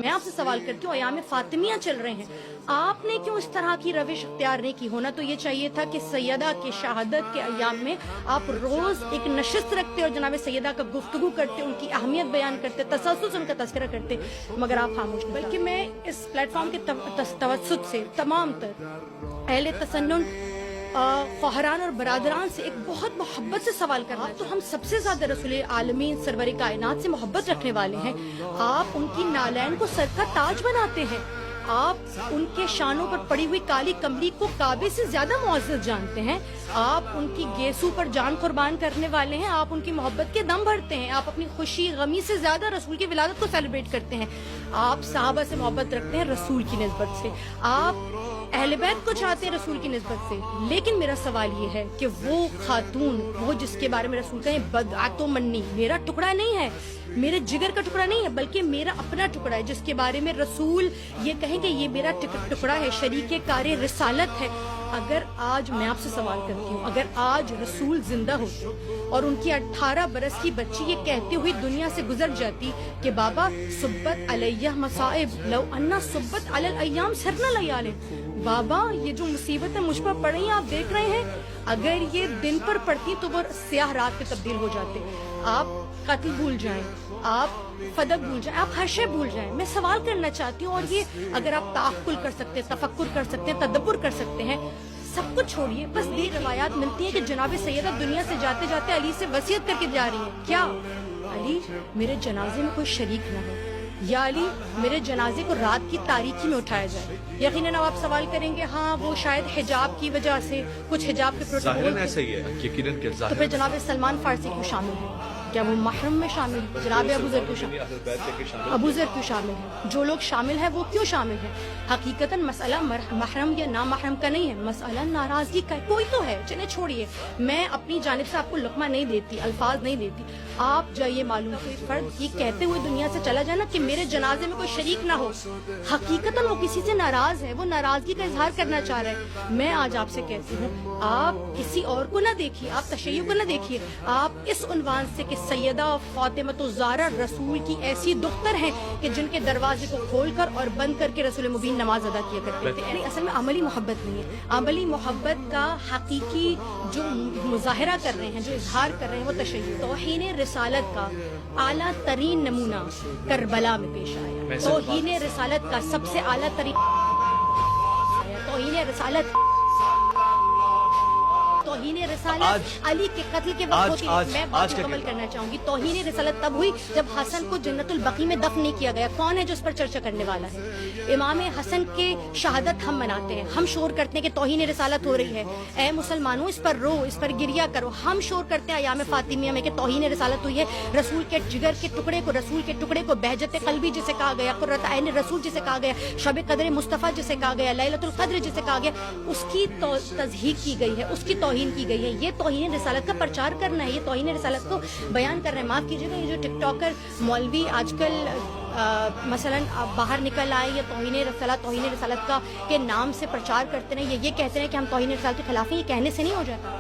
میں آپ سے سوال کرتی ہوں، ایام فاطمیہ چل رہے ہیں، آپ نے کیوں اس طرح کی روش اختیار نہیں کی؟ ہونا تو یہ چاہیے تھا کہ سیدہ کی شہادت کے ایام میں آپ روز ایک نشست رکھتے اور جناب سیدہ کا گفتگو کرتے، ان کی اہمیت بیان کرتے، تسلسل ان کا تذکرہ کرتے، مگر آپ خاموش نہیں۔ بلکہ میں اس پلیٹ فارم کے توسط سے تمام تر اہل تسنن خواہران اور برادران سے ایک بہت محبت سے سوال کرنا ہے۔ تو ہم سب سے زیادہ رسول عالمین سرور کائنات سے محبت رکھنے والے ہیں، آپ ان کی نالین کو سر کا تاج بناتے ہیں، آپ ان کے شانوں پر پڑی ہوئی کالی کملی کو کعبے سے زیادہ معزز جانتے ہیں، آپ ان کی گیسو پر جان قربان کرنے والے ہیں، آپ ان کی محبت کے دم بھرتے ہیں، آپ اپنی خوشی غمی سے زیادہ رسول کی ولادت کو سیلیبریٹ کرتے ہیں، آپ صحابہ سے محبت رکھتے ہیں رسول کی نسبت سے، آپ اہل بیت کو چاہتے ہیں رسول کی نسبت سے۔ لیکن میرا سوال یہ ہے کہ وہ خاتون، وہ جس کے بارے میں رسول کہیں بدعت و منی، میرا ٹکڑا نہیں ہے، میرے جگر کا ٹکڑا نہیں ہے، بلکہ میرا اپنا ٹکڑا ہے، جس کے بارے میں رسول یہ کہیں کہ یہ میرا ٹکڑا ہے، شریک کار رسالت ہے۔ اگر آج میں آپ سے سوال کرتی ہوں، اگر آج رسول زندہ ہوتے اور ان کی 18 برس کی بچی یہ کہتے ہوئی دنیا سے گزر جاتی کہ بابا صبت علیہ مصائب لو انا صبت علی الایام سرنا لیال، بابا یہ جو مصیبتیں مجھ پر پڑ رہی ہیں آپ دیکھ رہے ہیں، اگر یہ دن پر پڑتی تو وہ سیاہ رات میں تبدیل ہو جاتے۔ آپ قتل بھول جائیں، آپ فدق بھول جائیں، آپ ہر شے بھول جائیں۔ میں سوال کرنا چاہتی ہوں، اور یہ اگر آپ تعقل کر سکتے ہیں، تفکر کر سکتے ہیں، تدبر کر سکتے ہیں، سب کچھ چھوڑیے، بس یہ روایات ملتی ہیں کہ جناب سیدہ دنیا سے جاتے جاتے علی سے وصیت کر کے جا رہی ہیں، کیا علی میرے جنازے میں کوئی شریک نہ ہو، یا علی میرے جنازے کو رات کی تاریکی میں اٹھایا جائے۔ یقیناً آپ سوال کریں گے ہاں وہ شاید حجاب کی وجہ سے، کچھ حجاب کے پروٹوکول، ایسا ہی ہے یقیناً کہ تو پھر جناب سلمان فارسی کیوں شامل ہے؟ کیا وہ محرم میں شامل ہے؟ جناب ابو ذر کیوں شامل ہے؟ جو لوگ شامل ہیں وہ کیوں شامل ہیں؟ حقیقتاً مسئلہ محرم یا نامحرم کا نہیں ہے، مسئلہ ناراضگی کا ہے، کوئی تو ہے، چلے چھوڑیے، میں اپنی جانب سے آپ کو لقمہ نہیں دیتی، الفاظ نہیں دیتی، آپ جائیے معلوم کوئی فرد یہ کہتے ہوئے دنیا سے چلا جانا کہ میرے جنازے میں کوئی شریک نہ ہو، حقیقتاً وہ کسی سے ناراض ہے، وہ ناراضگی کا اظہار کرنا چاہ رہے ہیں۔ میں آج آپ سے کہتی ہوں، آپ کسی اور کو نہ دیکھیے، آپ تشیع کو نہ دیکھیے، آپ اس عنوان سے کہ سیدہ فاطمہ الزہرا رسول کی ایسی دختر ہیں کہ جن کے دروازے کو کھول کر اور بند کر کے رسول مبین نماز ادا کیا کرتے تھے۔ یعنی اصل میں عملی محبت نہیں ہے، عملی محبت کا حقیقی جو مظاہرہ کر رہے ہیں، جو اظہار کر رہے ہیں، وہ تشیع۔ توہین رسالت کا اعلیٰ ترین نمونہ کربلا میں پیش آیا، توہین رسالت کا سب سے اعلیٰ ترین توہین رسالت علی کے قتل کے وقت ہوتی ہے۔ میں بات مکمل کرنا چاہوں گی، توہین رسالت تب ہوئی جب حسن کو جنت البقیع میں دفن نہیں کیا گیا۔ کون ہے جو اس پر چرچا کرنے والا ہے؟ امام حسن کے شہادت ہم مناتے ہیں، ہم شور کرتے ہیں کہ توہین رسالت ہو رہی ہے، اے مسلمانوں اس پر رو، اس پر گریہ کرو۔ ہم شور کرتے ہیں ایام فاطمیہ میں کہ توہین رسالت ہوئی ہے، رسول کے جگر کے ٹکڑے کو، رسول کے ٹکڑے کو بہجت قلبی جسے کہا گیا، قرۃ عین رسول جسے کہا گیا، شب قدر مصطفیٰ جسے کہا گیا، لیلۃ القدر جسے کہا گیا، اس کی تضحیق کی گئی ہے، اس کی توہین کی گئی ہے۔ یہ توہین رسالت کا پرچار کرنا ہے، یہ توہین رسالت کو بیان کر رہے ہیں۔ معاف کیجیے گا، یہ جو ٹک ٹاکر مولوی آج کل مثلاً باہر نکل آئے یا توہین رسالت کا کے نام سے پرچار کرتے ہیں، یہ کہتے ہیں کہ ہم توہین رسالت کے خلاف ہیں، یہ کہنے سے نہیں ہو جاتا۔